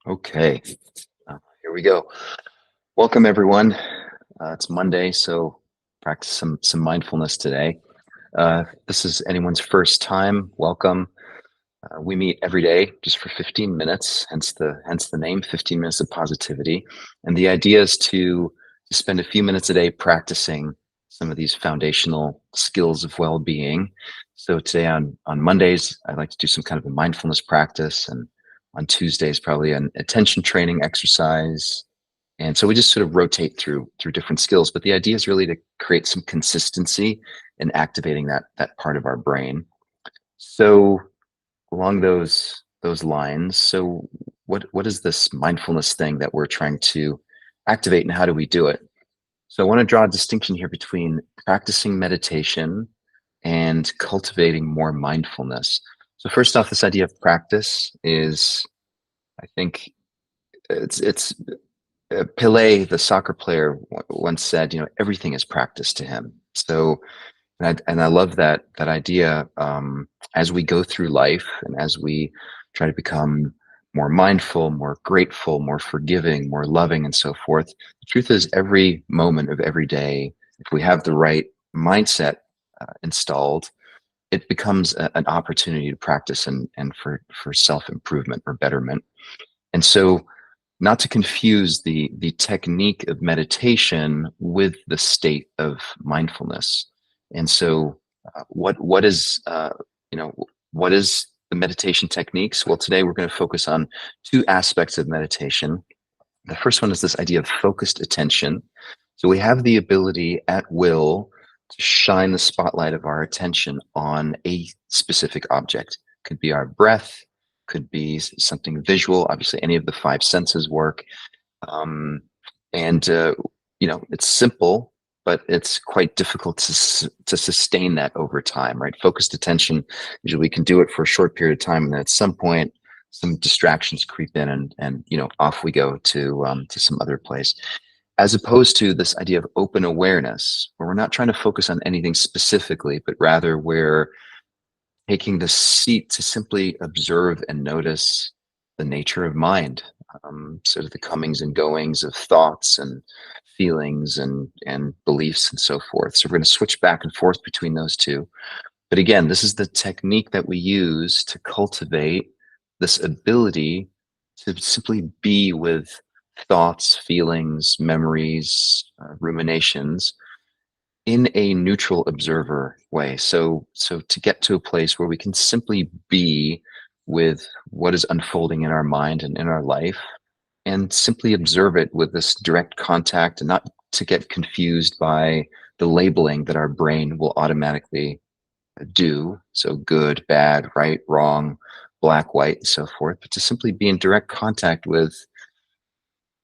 Okay, here we go. Welcome everyone. It's Monday, so practice some mindfulness today. This is anyone's first time. Welcome. We meet every day just for 15 minutes, hence the name, 15 minutes of positivity. And the idea is to spend a few minutes a day practicing some of these foundational skills of well-being. So today on Mondays, I like to do some kind of a mindfulness practice, and on Tuesdays probably an attention training exercise. And so we just sort of rotate through different skills. But the idea is really to create some consistency in activating that part of our brain. So along those lines, so what is this mindfulness thing that we're trying to activate, and how do we do it? So I want to draw a distinction here between practicing meditation and cultivating more mindfulness. So first off, this idea of practice is, I think it's Pelé, the soccer player, once said, everything is practice to him. So, and I love that idea. As we go through life and as we try to become more mindful, more grateful, more forgiving, more loving, and so forth, the truth is, every moment of every day, if we have the right mindset installed, it becomes an opportunity to practice and for self improvement or betterment. And so, not to confuse the technique of meditation with the state of mindfulness. And so, what is what is the meditation techniques? Well, today we're going to focus on two aspects of meditation. The first one is this idea of focused attention. So we have the ability at will to shine the spotlight of our attention on a specific object. Could be our breath, could be something visual. Obviously, any of the five senses work. Um, and it's simple, but it's quite difficult to sustain that over time, right? Focused attention, usually we can do it for a short period of time, and then at some point, some distractions creep in, and off we go to some other place. As opposed to this idea of open awareness, where we're not trying to focus on anything specifically, but rather we're taking the seat to simply observe and notice the nature of mind, sort of the comings and goings of thoughts and feelings and beliefs and so forth. So we're going to switch back and forth between those two. But again, this is the technique that we use to cultivate this ability to simply be with thoughts, feelings, memories, ruminations in a neutral observer way. So to get to a place where we can simply be with what is unfolding in our mind and in our life, and simply observe it with this direct contact, and not to get confused by the labeling that our brain will automatically do. So good, bad, right, wrong, black, white, and so forth, but to simply be in direct contact with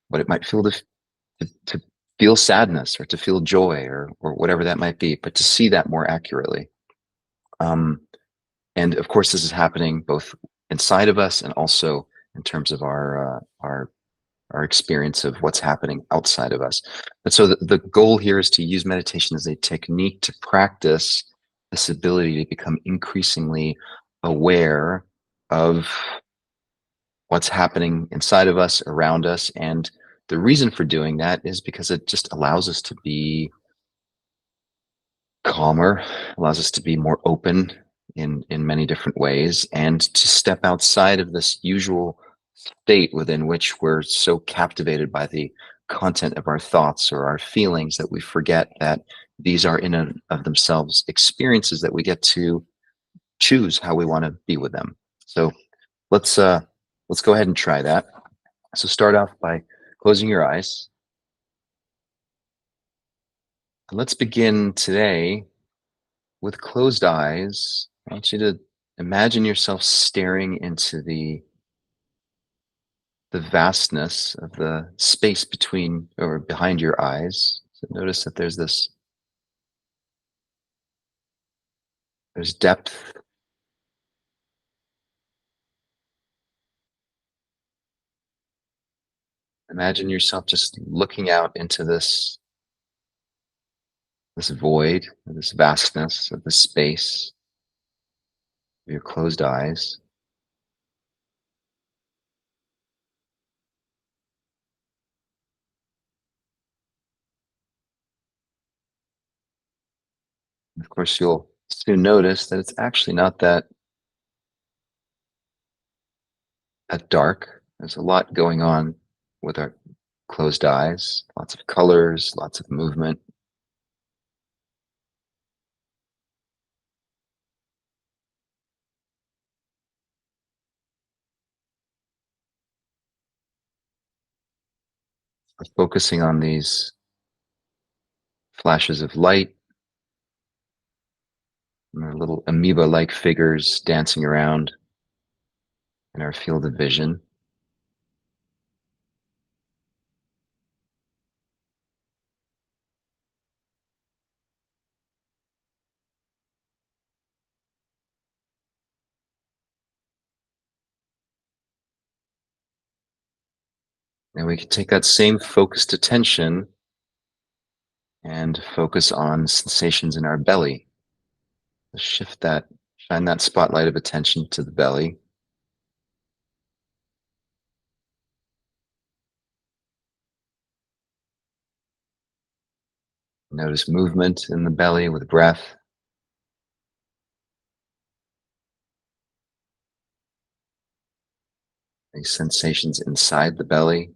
what it might feel to feel sadness, or to feel joy, or whatever that might be, but to see that more accurately. Um, and of course, this is happening both inside of us and also in terms of our experience of what's happening outside of us. But so the goal here is to use meditation as a technique to practice this ability to become increasingly aware of what's happening inside of us, around us. And the reason for doing that is because it just allows us to be calmer, allows us to be more open in many different ways, and to step outside of this usual state within which we're so captivated by the content of our thoughts or our feelings that we forget that these are in and of themselves experiences that we get to choose how we want to be with them. So let's go ahead and try that. So start off by closing your eyes. And let's begin today with closed eyes. I want you to imagine yourself staring into the vastness of the space between or behind your eyes. So notice that there's depth. Imagine yourself just looking out into this void, this vastness of the space of your closed eyes. Of course, you'll soon notice that it's actually not that dark. There's a lot going on with our closed eyes, lots of colors, lots of movement. We're focusing on these flashes of light and our little amoeba-like figures dancing around in our field of vision. And we can take that same focused attention and focus on sensations in our belly. Shift that, shine that spotlight of attention to the belly. Notice movement in the belly with breath. These sensations inside the belly.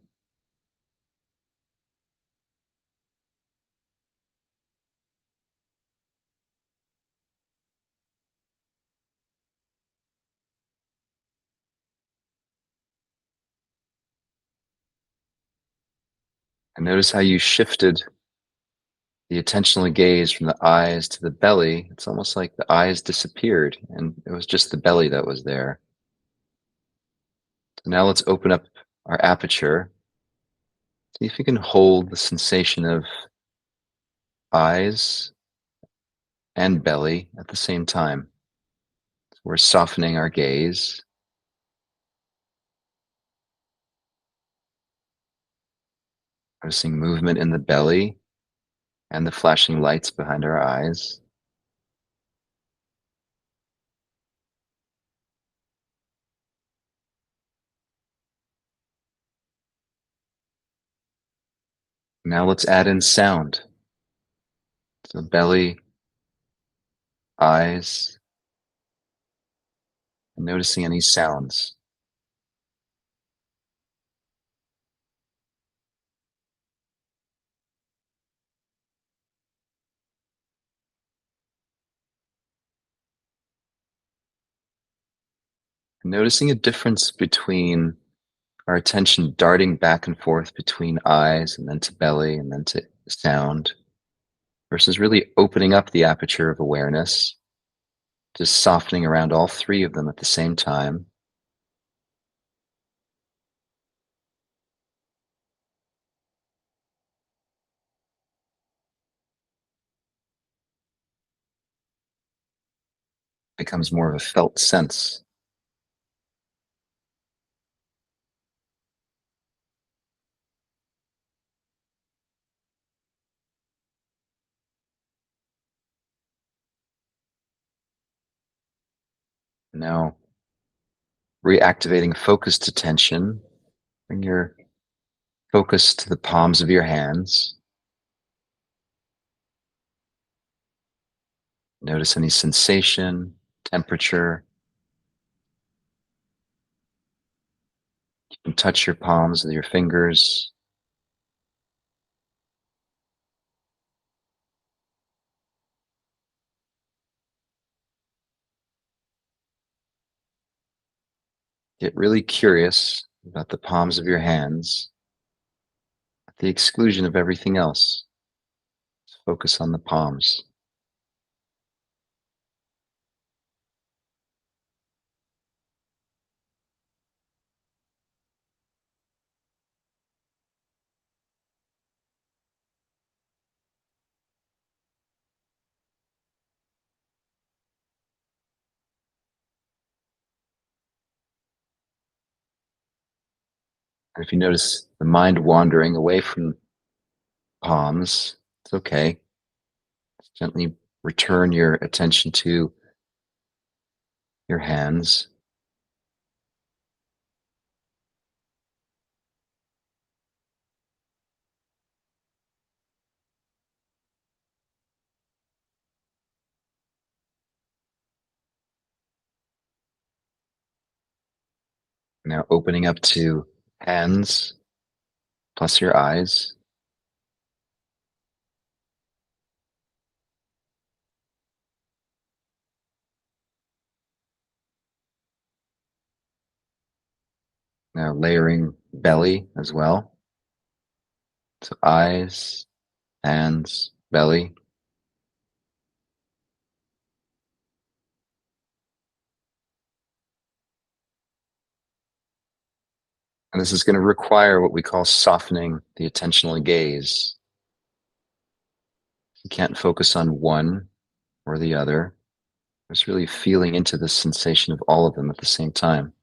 And notice how you shifted the attentional gaze from the eyes to the belly. It's almost like the eyes disappeared and it was just the belly that was there. So now let's open up our aperture. See if you can hold the sensation of eyes and belly at the same time. So we're softening our gaze, noticing movement in the belly and the flashing lights behind our eyes. Now let's add in sound. So belly, eyes, and noticing any sounds. Noticing a difference between our attention darting back and forth between eyes and then to belly and then to sound versus really opening up the aperture of awareness, just softening around all three of them at the same time. Becomes more of a felt sense. Now, reactivating focused attention, bring your focus to the palms of your hands. Notice any sensation, temperature. You can touch your palms with your fingers. Get really curious about the palms of your hands at the exclusion of everything else. Focus on the palms. And if you notice the mind wandering away from palms, it's okay. Gently return your attention to your hands. Now opening up to hands plus your eyes. Now layering belly as well. So eyes, hands, belly. And this is going to require what we call softening the attentional gaze. You can't focus on one or the other. Just really feeling into the sensation of all of them at the same time.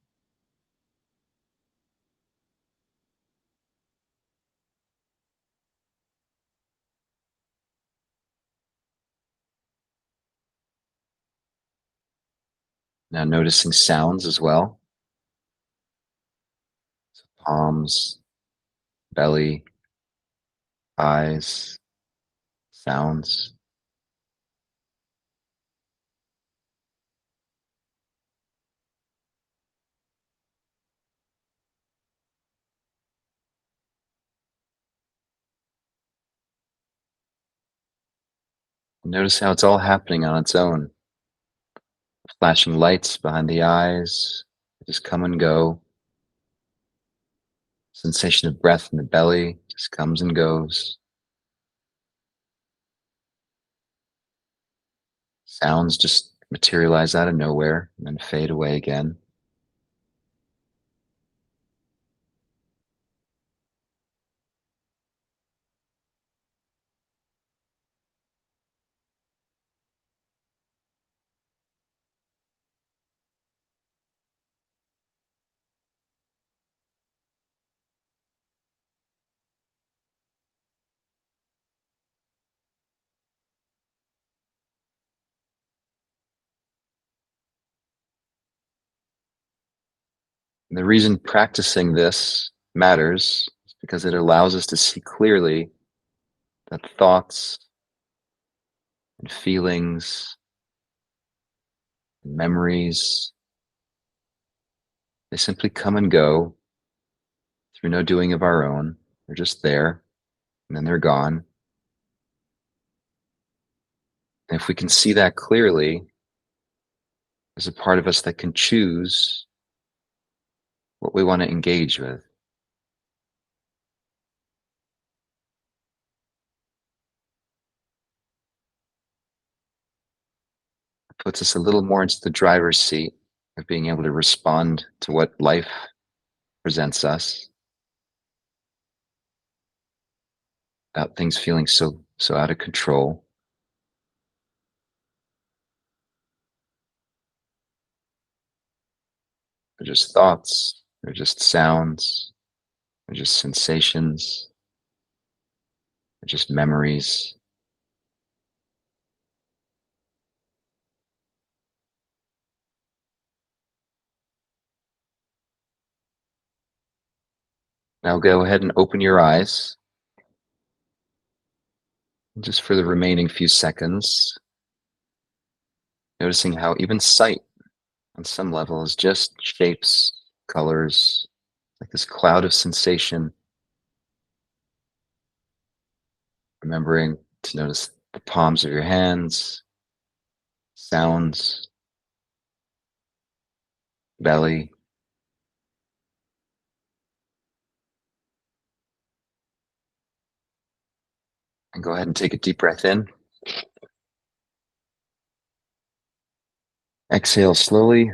Now noticing sounds as well. Palms, belly, eyes, sounds. Notice how it's all happening on its own. Flashing lights behind the eyes, just come and go. Sensation of breath in the belly just comes and goes. Sounds just materialize out of nowhere and then fade away again. And the reason practicing this matters is because it allows us to see clearly that thoughts and feelings and memories, they simply come and go through no doing of our own. They're just there and then they're gone. And if we can see that clearly, there's a part of us that can choose what we want to engage with. It puts us a little more into the driver's seat of being able to respond to what life presents us without things feeling so out of control. They're just thoughts, they're just sounds, they're just sensations, they're just memories. Now go ahead and open your eyes. Just for the remaining few seconds, noticing how even sight on some level is just shapes, colors, like this cloud of sensation. Remembering to notice the palms of your hands, sounds, belly. And go ahead and take a deep breath in. Exhale slowly.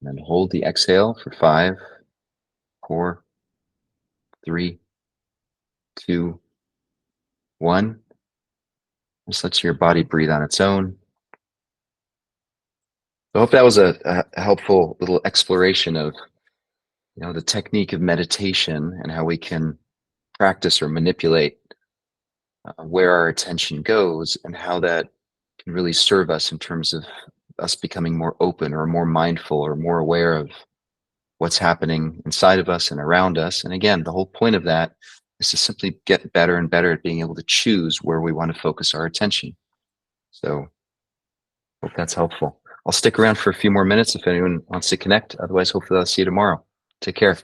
And then hold the exhale for 5, 4, 3, 2, 1. Just let your body breathe on its own. I hope that was a helpful little exploration of the technique of meditation and how we can practice or manipulate where our attention goes and how that can really serve us in terms of us becoming more open or more mindful or more aware of what's happening inside of us and around us. And again, the whole point of that is to simply get better and better at being able to choose where we want to focus our attention. So Hope that's helpful. I'll stick around for a few more minutes if anyone wants to connect. Otherwise, hopefully I'll see you tomorrow. Take care.